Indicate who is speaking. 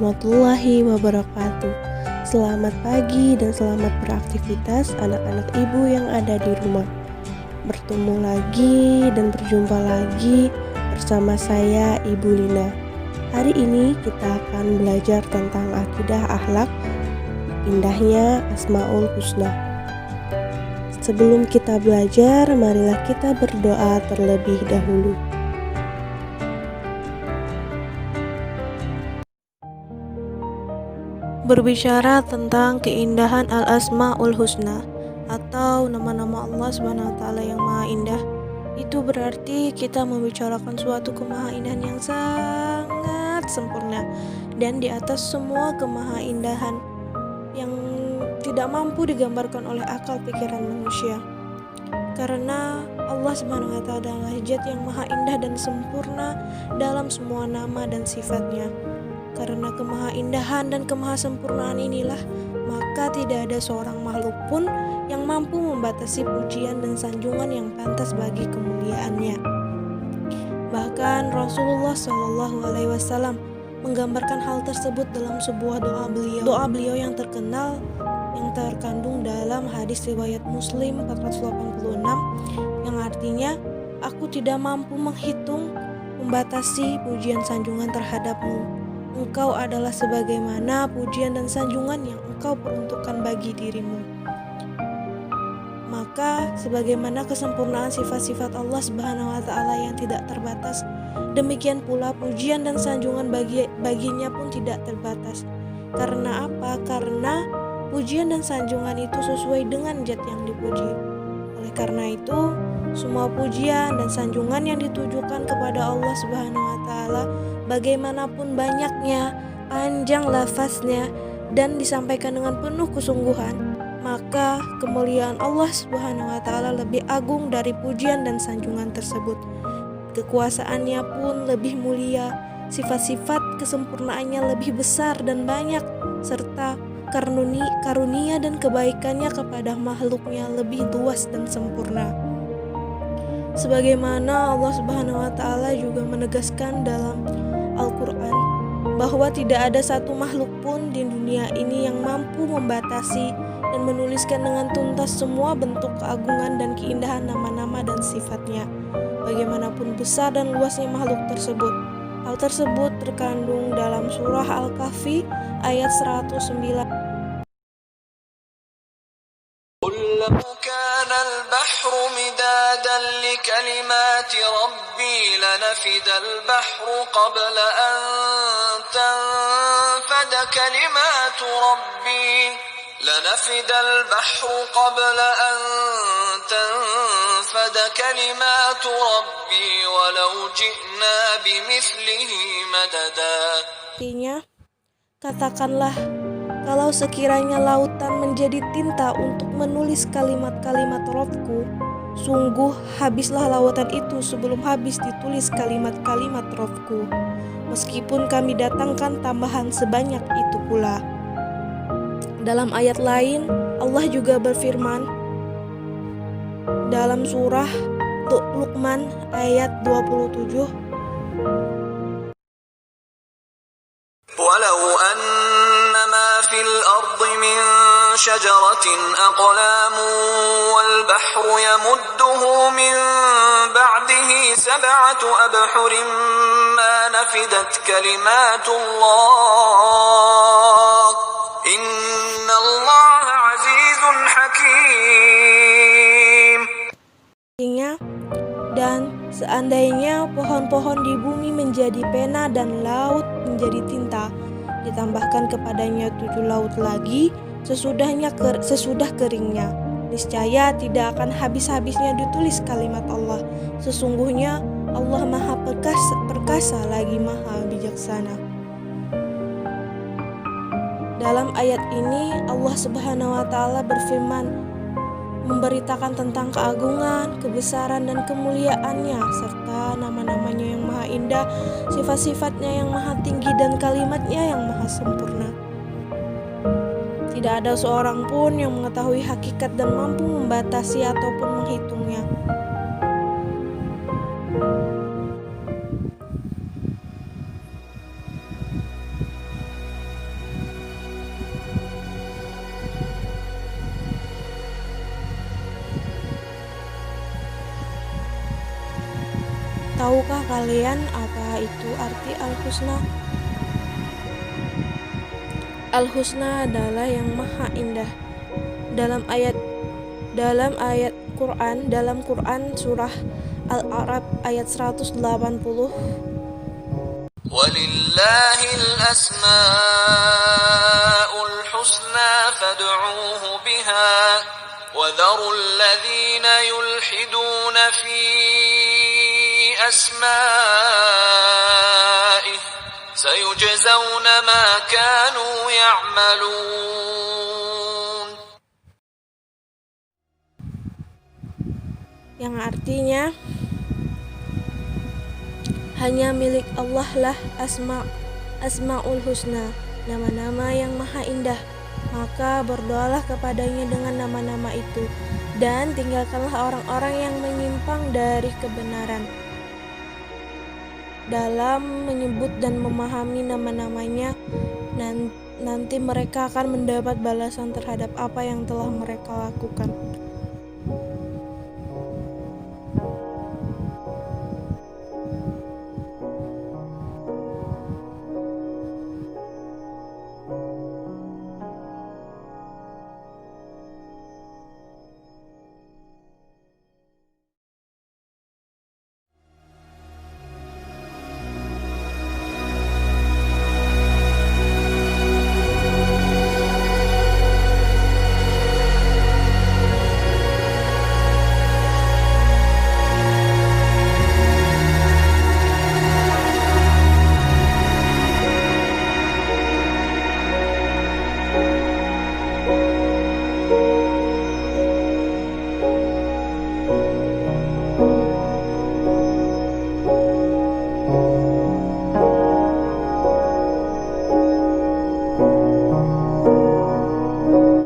Speaker 1: warahmatullahi wabarakatuh. Selamat pagi dan selamat beraktivitas anak-anak ibu yang ada di rumah. Bertemu lagi dan berjumpa lagi bersama saya Ibu Lina. Hari ini kita akan belajar tentang akidah akhlak, indahnya Asmaul Husna. Sebelum kita belajar, marilah kita berdoa terlebih dahulu. Berbicara tentang keindahan Al-Asmaul Husna atau nama-nama Allah SWT yang maha indah, itu berarti kita membicarakan suatu kemahaindahan yang sangat sempurna dan di atas semua kemahaindahan yang tidak mampu digambarkan oleh akal pikiran manusia. Karena Allah SWT adalah zat yang maha indah dan sempurna dalam semua nama dan sifatnya. Karena kemahaindahan dan kemahasempurnaan inilah, maka tidak ada seorang makhluk pun yang mampu membatasi pujian dan sanjungan yang pantas bagi kemuliaannya. Bahkan Rasulullah SAW menggambarkan hal tersebut dalam sebuah doa beliau. Doa beliau yang terkenal yang terkandung dalam hadis riwayat Muslim 486 yang artinya, aku tidak mampu menghitung, membatasi pujian sanjungan terhadapmu. Engkau adalah sebagaimana pujian dan sanjungan yang engkau peruntukkan bagi dirimu. Maka sebagaimana kesempurnaan sifat-sifat Allah Subhanahu wa Ta'ala yang tidak terbatas, demikian pula pujian dan sanjungan baginya pun tidak terbatas. Karena apa? Karena pujian dan sanjungan itu sesuai dengan zat yang dipuji. Oleh karena itu, semua pujian dan sanjungan yang ditujukan kepada Allah Subhanahu wa Ta'ala, bagaimanapun banyaknya, panjang lafaznya, dan disampaikan dengan penuh kesungguhan, maka kemuliaan Allah Subhanahu wa Ta'ala lebih agung dari pujian dan sanjungan tersebut. Kekuasaannya pun lebih mulia, sifat-sifat kesempurnaannya lebih besar dan banyak, serta karunia dan kebaikannya kepada makhluknya lebih luas dan sempurna. Sebagaimana Allah Subhanahu wa Ta'ala juga menegaskan dalam Al-Quran bahwa tidak ada satu makhluk pun di dunia ini yang mampu membatasi dan menuliskan dengan tuntas semua bentuk keagungan dan keindahan nama-nama dan sifatnya, bagaimanapun besar dan luasnya makhluk tersebut. Hal tersebut terkandung dalam surah Al-Kahfi ayat 109.
Speaker 2: لو كان البحر مدادا لكلمات ربي لنفد البحر قبل أن تنفد كلمات ربي لنفد البحر قبل أن تنفد كلمات ربي ولو جئنا بمثله مددا.
Speaker 1: Artinya, katakanlah, kalau sekiranya lautan menjadi tinta untuk menulis kalimat-kalimat Robku, sungguh habislah lautan itu sebelum habis ditulis kalimat-kalimat Robku. Meskipun kami datangkan tambahan sebanyak itu pula. Dalam ayat lain, Allah juga berfirman dalam surah Luqman ayat 27,
Speaker 2: ولو أن ما في الأرض من شجرة أقلام والبحر يمده من بعده 7 أبحر ما نفدت كلمات الله إن الله عزيز حكيم.
Speaker 1: Dan seandainya pohon-pohon di bumi menjadi pena dan laut menjadi tinta, ditambahkan kepadanya 7 laut lagi sesudah keringnya, niscaya tidak akan habis-habisnya ditulis kalimat Allah. Sesungguhnya Allah maha perkasa lagi maha bijaksana. Dalam ayat ini Allah Subhanahu wa Ta'ala berfirman memberitakan tentang keagungan, kebesaran dan kemuliaannya, serta nama-namanya yang maha indah, sifat-sifatnya yang maha tinggi dan kalimatnya yang maha sempurna. Tidak ada seorang pun yang mengetahui hakikat dan mampu membatasi ataupun menghitungnya. Tahukah kalian apa itu arti Al-Husna? Al-Husna adalah yang maha indah. Dalam ayat dalam Quran surah Al-A'raf ayat 180,
Speaker 2: وَلِلَّهِ الْأَسْمَاءُ الْحُسْنَى فَادْعُوهُ بِهَا وَذَرُوا الَّذِينَ يُلْحِدُونَ فِي أَسْمَائِهِ سَيُجْزَوْنَ مَا كَانُوا يَعْمَلُونَ.
Speaker 1: yang artinya hanya milik Allah lah Asmaul Husna, nama-nama yang maha indah. Maka berdoalah kepadanya dengan nama-nama itu, dan tinggalkanlah orang-orang yang menyimpang dari kebenaran dalam menyebut dan memahami nama-namanya. Nanti mereka akan mendapat balasan terhadap apa yang telah mereka lakukan.